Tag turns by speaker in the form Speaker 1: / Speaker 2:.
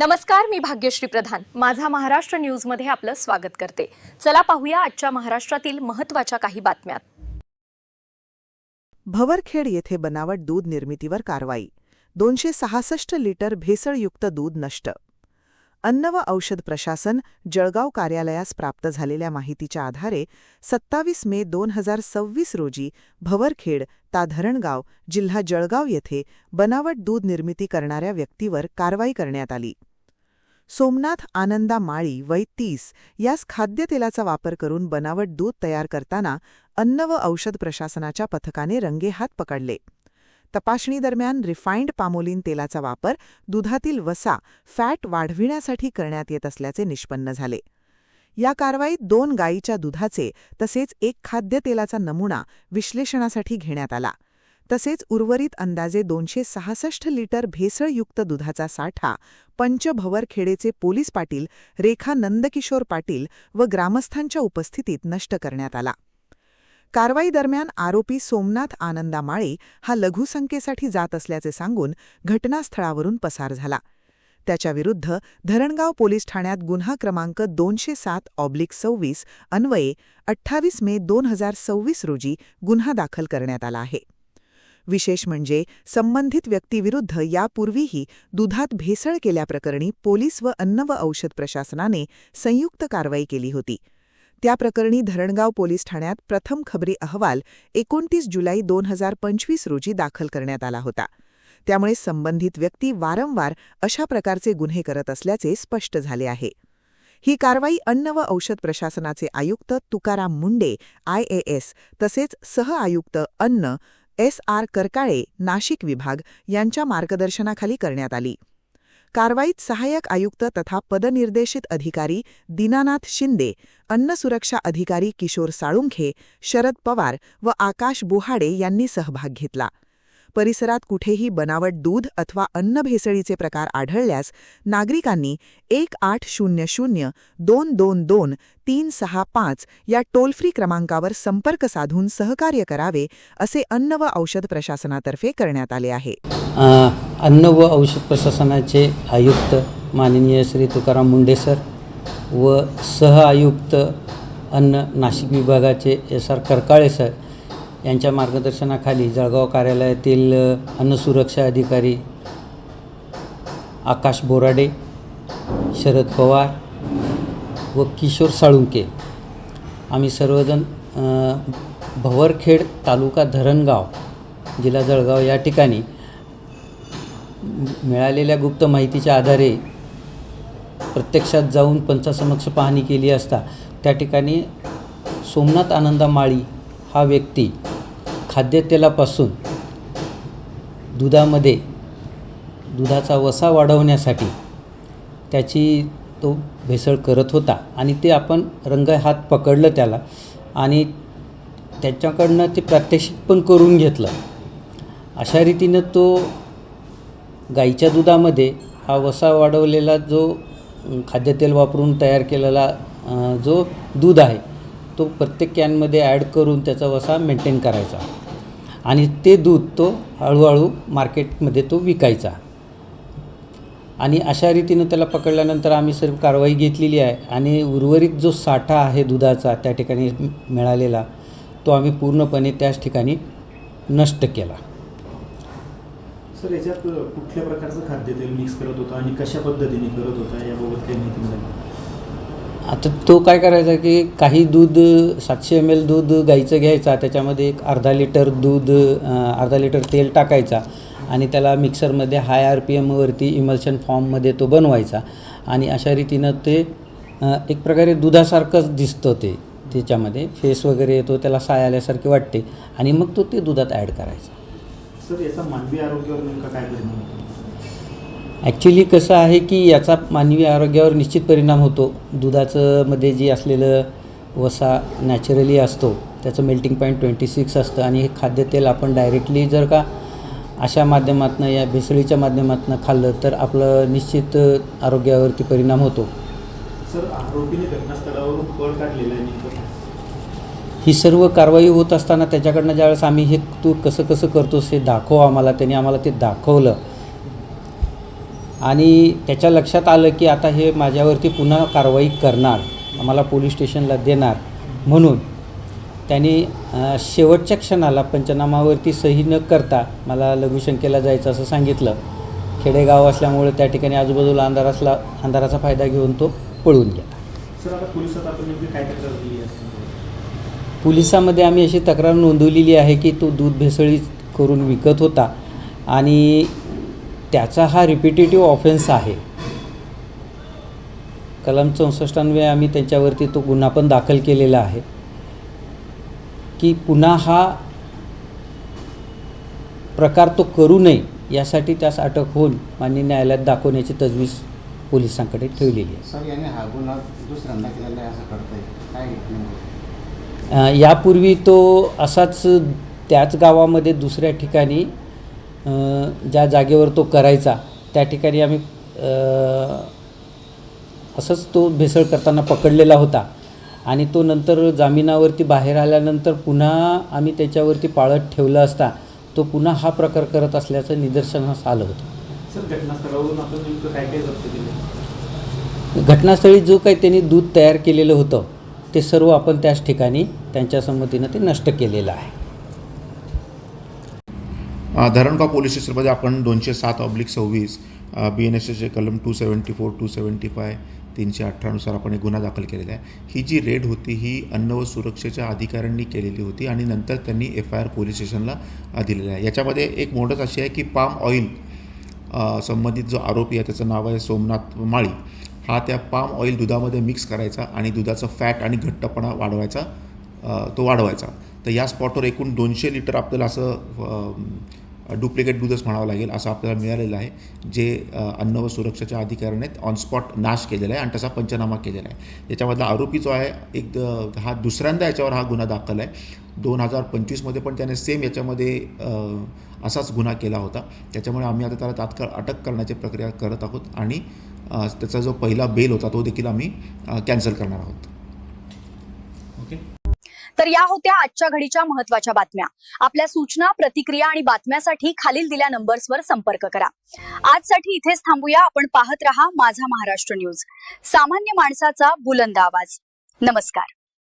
Speaker 1: नमस्कार, मी भाग्यश्री प्रधान. माझा महाराष्ट्र न्यूजमध्ये आपलं स्वागत करते. चला पाहूया आजच्या महाराष्ट्रातील महत्त्वाच्या काही बातम्या.
Speaker 2: भवरखेड येथे बनावट दूध निर्मितीवर कारवाई. 266 लिटर भेसळयुक्त दूध नष्ट. अन्न व औषध प्रशासन जळगाव कार्यालयास प्राप्त झालेल्या माहितीच्या आधारे 27 मे 2026 रोजी भवरखेड ता धरणगाव जिल्हा जळगाव येथे बनावट दूध निर्मिती करणाऱ्या व्यक्तीवर कारवाई करण्यात आली. सोमनाथ आनंदा माळी वय 30 यास खाद्यतेलाचा वापर करून बनावट दूध तयार करताना अन्न व औषध प्रशासनाच्या पथकाने रंगेहात पकडले. तपासणीदरम्यान रिफाइंड पामोलिन तेलाचा वापर दुधातील वसा फॅट वाढविण्यासाठी करण्यात येत असल्याचे निष्पन्न झाले. या कारवाईत 2 गायीच्या दुधाचे तसेच 1 खाद्यतेलाचा नमुना विश्लेषणासाठी घेण्यात आला. तसेच उर्वरित अंदाजे 266 लिटर भेसळयुक्त दुधाचा साठा पंचभवरखेडेचे पोलीस पाटील रेखा नंदकिशोर पाटील व ग्रामस्थांच्या उपस्थितीत नष्ट करण्यात आला. कारवाई दरम्यान आरोपी सोमनाथ आनंदा माळी हा लघुसंख्येसाठी जात असल्याचे सांगून घटनास्थळावरून पसार झाला. त्याच्याविरुद्ध धरणगाव पोलीस ठाण्यात गुन्हा क्रमांक 207/26 अन्वये 28 मे 2026 रोजी गुन्हा दाखल करण्यात आला आहे. विशेष म्हणजे संबंधित व्यक्तीविरुद्ध यापूर्वीही दुधात भेसळ केल्याप्रकरणी पोलीस व अन्न व औषध प्रशासनाने संयुक्त कारवाई केली होती. त्या प्रकरणी धरणगाव पोलीस ठाण्यात प्रथम खबरी अहवाल 29 जुलै 2025 रोजी दाखल करण्यात आला होता. त्यामुळे संबंधित व्यक्ती वारंवार अशा प्रकारचे गुन्हे करत असल्याचे स्पष्ट झाले आहे. ही कारवाई अन्न व औषध प्रशासनाचे आयुक्त तुकाराम मुंडे IAS तसेच सहआयुक्त अन्न SR करकाळे नाशिक विभाग यांच्या मार्गदर्शनाखाली करण्यात आली. कारवाईत सहाय्यक आयुक्त तथा पदनिर्देशित अधिकारी दीनानाथ शिंदे, अन्न सुरक्षा अधिकारी किशोर साळुंखे, शरद पवार व आकाश बोहाडे यांनी सहभाग घेतला. परिसरात कुठेही बनावट दूध अथवा अन्न भेसळीचे प्रकार आढळल्यास नागरिकांनी 1800-222-365 या टोल फ्री क्रमांकावर संपर्क साधून सहकार्य करावे असे अन्न व औषध प्रशासनातर्फे करण्यात आले आहे.
Speaker 3: अन्न व औषध प्रशासनाचे आयुक्त माननीय श्री तुकाराम मुंडे सर व सहआयुक्त अन्न नाशिक विभागाचे SR करकाळे सर यांच्या मार्गदर्शनाखाली जळगाव कार्यालयातील अन्न सुरक्षा अधिकारी आकाश बोराडे, शरद पवार व किशोर साळुंके आम्ही सर्वजण भवरखेड तालुका धरणगाव जिल्हा जळगाव या ठिकाणी मिळालेल्या गुप्त माहितीच्या आधारे प्रत्यक्षात जाऊन पंचासमक्ष पाहणी केली असता त्या ठिकाणी सोमनाथ आनंदा माळी हा व्यक्ती खाद्यतेलापासून दुधामध्ये दुधाचा वसा वाढवण्यासाठी त्याची तो भेसळ करत होता आणि ते आपण रंगहात पकडलं त्याला आणि त्याच्याकडनं ते प्रात्यक्षिक पण करून घेतलं. अशा रीतीनं तो गाईच्या दुधामध्ये हा वसा वाढवलेला जो खाद्यतेल वापरून तयार केलेला जो दूध आहे तो प्रत्येक कॅनमध्ये ॲड करून त्याचा वसा मेंटेन करायचा आणि ते दूध तो हळूहळू मार्केटमध्ये तो विकायचा. आणि अशा रीतीनं त्याला पकडल्यानंतर आम्ही सर्व कारवाई घेतलेली आहे आणि उर्वरित जो साठा आहे दुधाचा त्या ठिकाणी मिळालेला तो आम्ही पूर्णपणे त्याच ठिकाणी नष्ट केला.
Speaker 4: सर, याच्यात कुठल्या प्रकारचं खाद्यतेल मिक्स करत होता आणि कशा पद्धतीने करत होता याबाबत काही माहिती मिळाली?
Speaker 3: आता तो काय करायचा की काही दूध 700 ml दूध गाईचं घ्यायचा, त्याच्यामध्ये एक अर्धा लिटर तेल टाकायचा आणि त्याला मिक्सरमध्ये हाय RPMवरती इमल्शन फॉर्ममध्ये तो बनवायचा आणि अशा रीतीनं ते एक प्रकारे दुधासारखंच दिसतं. ते त्याच्यामध्ये फेस वगैरे येतो, त्याला साय आल्यासारखे वाटते आणि मग तो ते दुधात ॲड करायचा.
Speaker 4: सर, याचा मानवी आरोग्यावर नेमका काय परिणाम होतो?
Speaker 3: ॲक्च्युली कसं आहे की याचा मानवी आरोग्यावर निश्चित परिणाम होतो. दुधाचं मध्ये जे असलेलं वसा नॅचरली असतो त्याचं मेल्टिंग पॉईंट 26 असतं आणि हे खाद्यतेल आपण डायरेक्टली जर का अशा माध्यमातून या भेसळीच्या माध्यमातून खाल्लं तर आपलं निश्चित आरोग्यावरती परिणाम होतो.
Speaker 4: सर, आरोपीने घटनास्थळावरून पळ काढलेला आहे.
Speaker 3: ही सर्व कारवाई होत असताना त्याच्याकडनं ज्यावेळेस आम्ही हे तू कसं करतोस हे दाखव आम्हाला, त्यांनी आम्हाला ते दाखवलं आणि त्याच्या लक्षात आलं की आता हे माझ्यावरती पुन्हा कारवाई करणार, मला पोलीस स्टेशनला देणार, म्हणून त्यांनी शेवटच्या क्षणाला पंचनामावरती सही न करता मला लघुशंकेला जायचं असं सांगितलं. खेडेगाव असल्यामुळे त्या ठिकाणी आजूबाजूला अंधाराचा फायदा घेऊन तो पळून गेला.
Speaker 4: सर आता पोलिसात आपण नेमकी काय तक्रार दिली आहे?
Speaker 3: पोलिसामध्ये आम्ही अशी तक्रार नोंदवलेली आहे की तो दूध भेसळी करून विकत होता आणि त्याचा हा रिपिटेटिव्ह ऑफेन्स आहे. कलम 64 आम्ही त्यांच्यावरती तो गुन्हा पण दाखल केलेला आहे की पुन्हा हा प्रकार तो करू नये यासाठी त्यास अटक होऊन माननीय न्यायालयात दाखवण्याची तजवीज पोलिसांकडे ठेवलेली आहे.
Speaker 5: सर याने हा गुन्हा दुसऱ्यांदा केलेला आहे असं कळतंय, काय नेमकं?
Speaker 3: यापूर्वी तो असाच त्याच गावामध्ये दुसऱ्या ठिकाणी ज्या जागेवर तो करायचा त्या ठिकाणी आम्ही असंच तो भेसळ करताना पकडलेला होता आणि तो नंतर जामिनावरती बाहेर आल्यानंतर पुन्हा आम्ही त्याच्यावरती पाळत ठेवलं असता तो पुन्हा हा प्रकार करत असल्याचं निदर्शनास आलं होतं.
Speaker 4: सर घटनास्थळावरून आपण नेमकं काय काय जप्त केलं?
Speaker 3: घटनास्थळी जो काही त्यांनी दूध तयार केलेलं होतं ते सर्व आपण त्याच ठिकाणी त्यांच्या संमतीनं ते नष्ट केलेलं आहे.
Speaker 6: धरणगाव पोलीस स्टेशनमध्ये आपण 207/26 BNSSचे कलम 274, 275, 318 नुसार आपण एक गुन्हा दाखल केलेला आहे. ही जी रेड होती ही अन्न व सुरक्षेच्या अधिकाऱ्यांनी केलेली होती आणि नंतर त्यांनी FIR पोलीस स्टेशनला दिलेला आहे. याच्यामध्ये एक मोडच अशी आहे की पाम ऑइल संबंधित जो आरोपी आहे त्याचं नाव आहे सोमनाथ माळी, हा त्या पाम ऑइल दुधामध्ये मिक्स करायचा आणि दुधाचं फॅट आणि घट्टपणा वाढवायचा. तर या स्पॉटवर एकूण 200 लिटर आपल्याला असं डुप्लिकेट दूधच म्हणावं लागेल असं आपल्याला मिळालेलं आहे, जे अन्न व सुरक्षेच्या अधिकाऱ्याने ऑन स्पॉट नाश केलेला आहे आणि त्याचा पंचनामा केलेला आहे. याच्यामधला आरोपी जो आहे हा दुसऱ्यांदा याच्यावर हा गुन्हा दाखल आहे. 2025मध्ये पण त्याने सेम याच्यामध्ये असाच गुन्हा केला होता. त्याच्यामुळे आम्ही आता त्याला तात्काळ अटक करण्याची प्रक्रिया करत आहोत आणि त्याचा जो पहिला बेल होता तो देखील आम्ही कॅन्सल करणार आहोत. ओके.
Speaker 1: तर या होत्या आजच्या घडीच्या महत्त्वाच्या बातम्या. आपल्या सूचना, प्रतिक्रिया आणि बातम्यासाठी खालील दिल्या नंबर्सवर संपर्क करा. आजसाठी इथेच थांबूया. आपण पाहत रहा माझा महाराष्ट्र न्यूज, सामान्य माणसाचा बुलंद आवाज. नमस्कार.